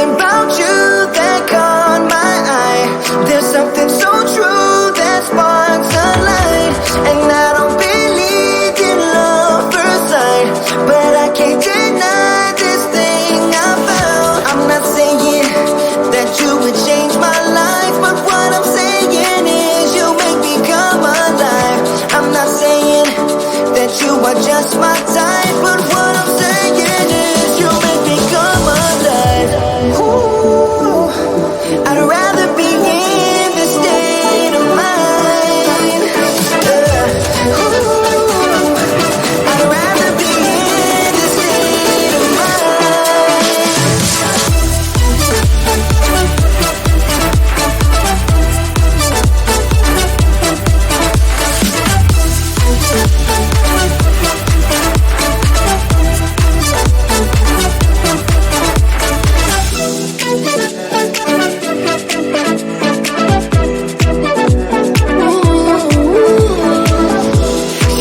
something about you that caught my eye. There's something so true that sparks a light. And I don't believe in love first sight, but I can't deny this thing I found. I'm not saying that you would change my life, but what I'm saying is you make me come alive. I'm not saying that you are just my type, but what I'm saying is you make me come alive. Ooh, I'd rather be in this state of mind. Ooh, I'd rather be in this state of mind.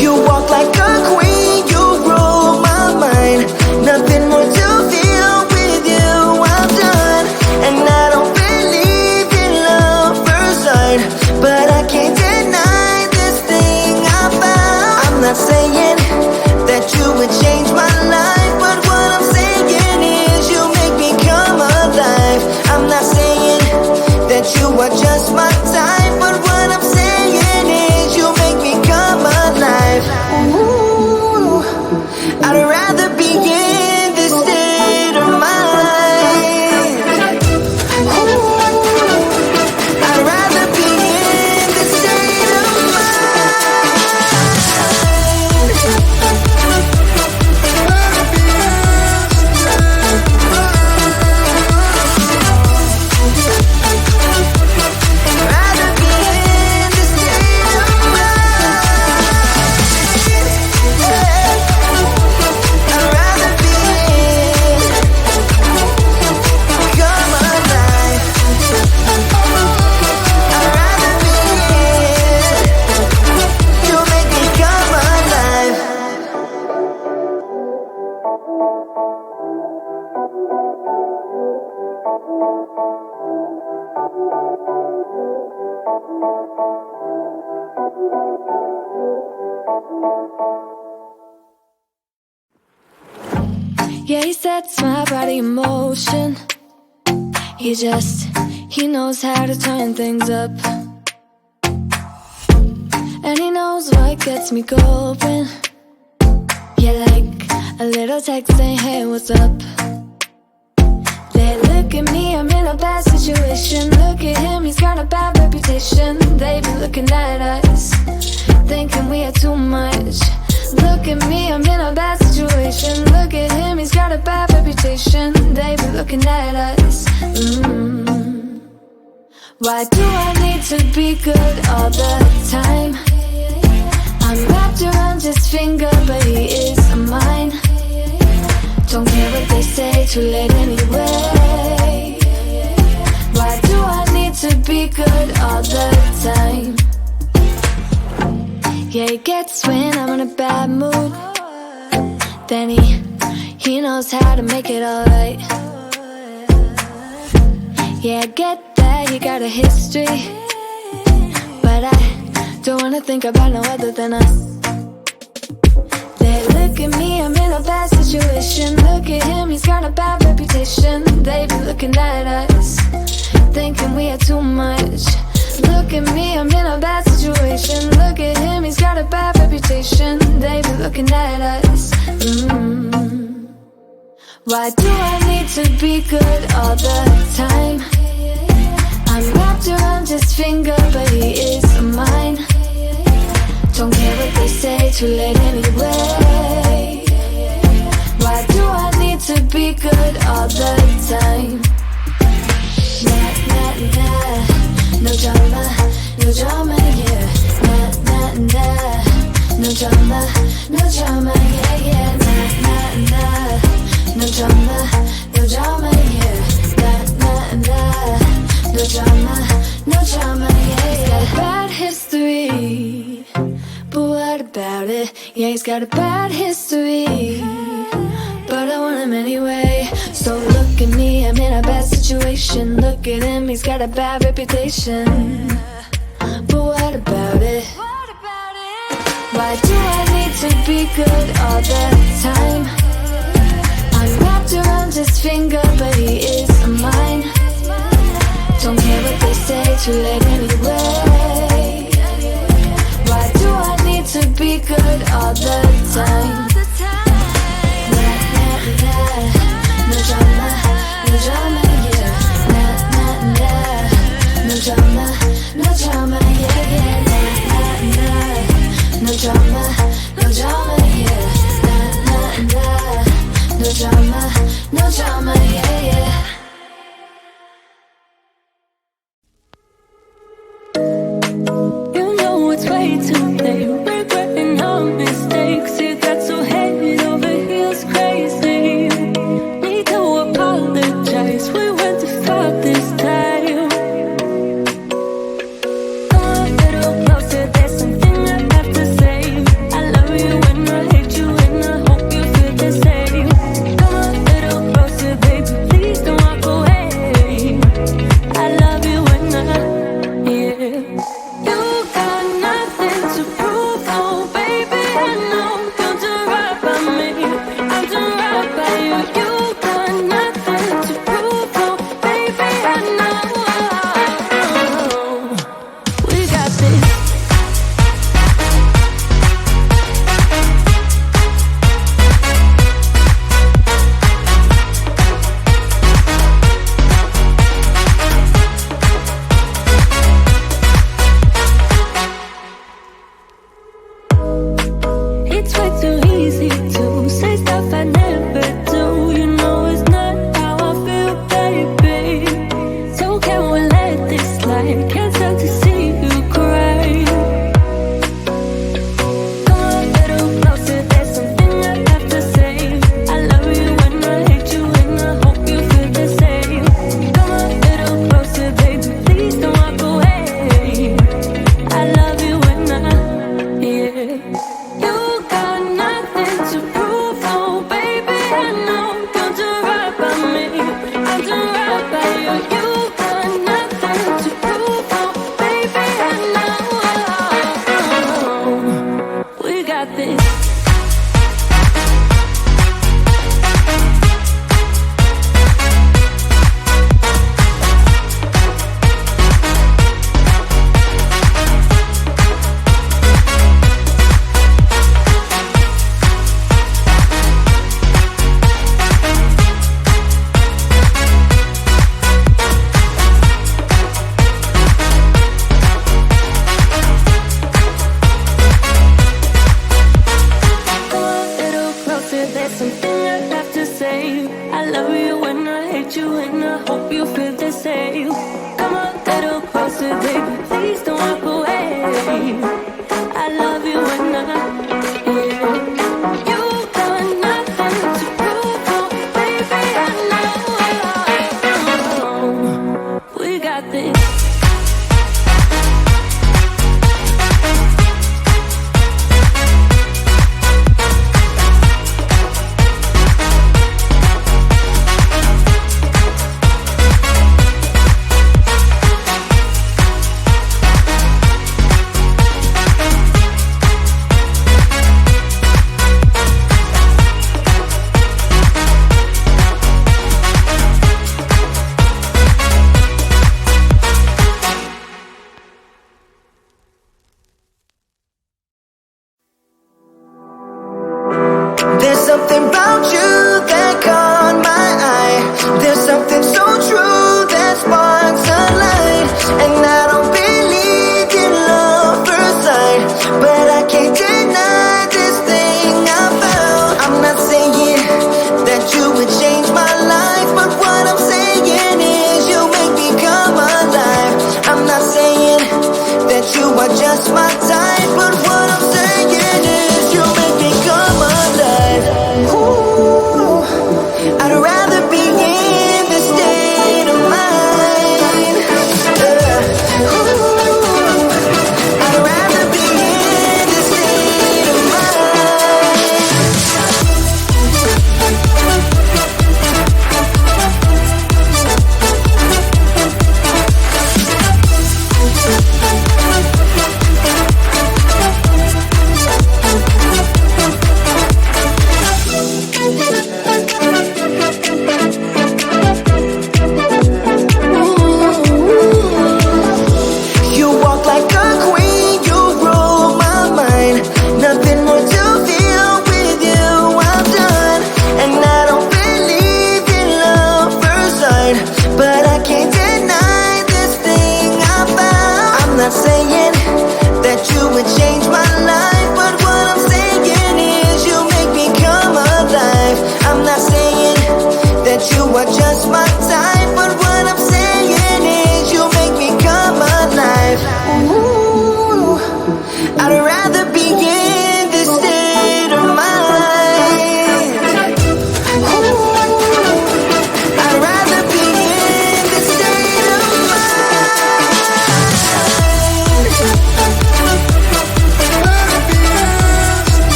You walk like a queen, you rule my mind. Nothing more to feel with you, I'm done. And I don't believe in love first sight, but I can't deny this thing I found. I'm not saying that you would change my life, but what I'm saying is you make me come alive. I'm not saying that you are just my type, but what I'm saying is you make me come alive. Ooh, I'd rather be in this state of mind. Ooh, I'd rather be in this state of rather be in this state of I'd rather be in, come alive. I'd rather be in, you make me come alive. Yeah, he sets my body in motion. He knows how to turn things up. And he knows what gets me going. Yeah, like a little text saying, hey, what's up? They look at me, I'm in a bad situation. Look at him, he's got a bad reputation. They be looking at us, thinking we are too much. Look at me, I'm in a bad situation. Look at him, he's got a bad reputation. They be looking at us. Why do I need to be good all the time? I'm wrapped around his finger, but he is mine. Don't care what they say, too late anyway. Why do I need to be good all the time? Yeah, he gets when I'm in a bad mood. Then he knows how to make it alright. Yeah, I get that he got a history, but I don't wanna think about no other than us. They look at me, I'm in a bad situation. Look at him, he's got a bad reputation. They be looking at us, thinking we are too much. Look at me, I'm in a bad situation. Look at him, he's got a bad reputation. They be looking at us. Why do I need to be good all the time? I'm wrapped around his finger, but he is mine. Don't care what they say, too late anyway. Why do I need to be good all the time? Nah, nah, nah. No drama, no drama, yeah. Nah, nah, nah. No drama, no drama, yeah, yeah. Nah, nah, nah. No drama, no drama, yeah. Nah, nah, nah. No drama, no drama, yeah, yeah. He's got a bad history, but what about it? Yeah, he's got a bad history, but I want him anyway. So look at me, I'm in a bad situation. Look at him, he's got a bad reputation. But what about it? Why do I need to be good all the time? I'm wrapped around his finger, but he is mine. Don't care what they say, too late anyway. Why do I need to be good all the time? Nah, nah, nah. No drama, no drama, yeah. Nah, nah, nah. No drama, no drama, yeah, yeah. Nah, nah, nah. No drama, no drama, yeah. Nah, nah, nah. No drama, no drama, yeah, yeah. You know it's way too late, regretting our mistakes. It got so head over heels crazy. Need to apologize, we went too far this time. Come a little closer, there's something I have to say. I love you and I hate you and I hope you feel the same. Come a little closer, baby, please don't walk away. I love you and yeah. You got nothing to prove, oh baby, I know. You're doing right by me, I'm doing right by you. You got nothing to prove, oh baby, I know. We got this. It's way too easy to say stuff I never do. You know it's not how I feel, baby. So can we let this slide? Can't stand to see you cry. Come a little closer, there's something I have to say. I love you and I hate you and I hope you feel the same. Come a little closer, baby, please don't walk away. I love you and yeah. You got nothing to prove, oh baby, I know. You're doing right by me, I'm doing right by you. You got nothing to prove, oh baby, I know. We got this. Come a little closer, there's something I have to say. I love you and I hate you and I hope you feel the same. Come a little closer, baby, please don't walk away. I love you and yeah. You got nothing to prove, oh baby, I know. We got this.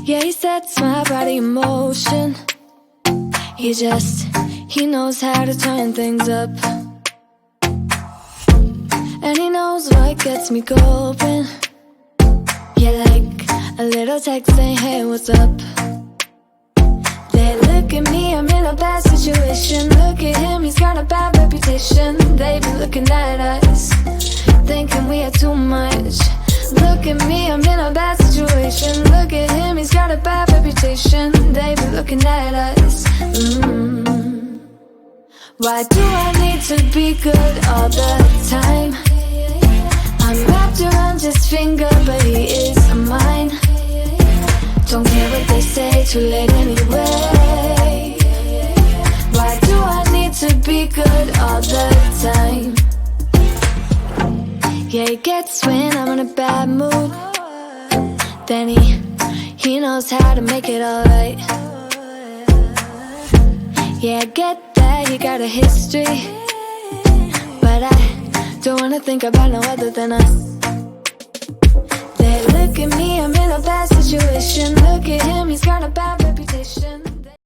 Yeah, he sets my body in motion. He knows how to turn things up. And he knows what gets me going. Yeah, like a little text saying, hey, what's up? They look at me, I'm in a bad situation. Look at him, he's got a bad reputation. They be looking at us, thinking we had too much. Look at me, I'm in a bad situation. Look at him, he's got a bad reputation. They be looking at us. Why do I need to be good all the time? I'm wrapped around his finger, but he is mine. Don't care what they say, too late anyway. Why do I need to be good all the time? Yeah, he gets when I'm in a bad mood. Then he knows how to make it alright. Yeah, I get that he got a history, but I don't wanna think about no other than us. They look at me, I'm in a bad situation. Look at him, he's got a bad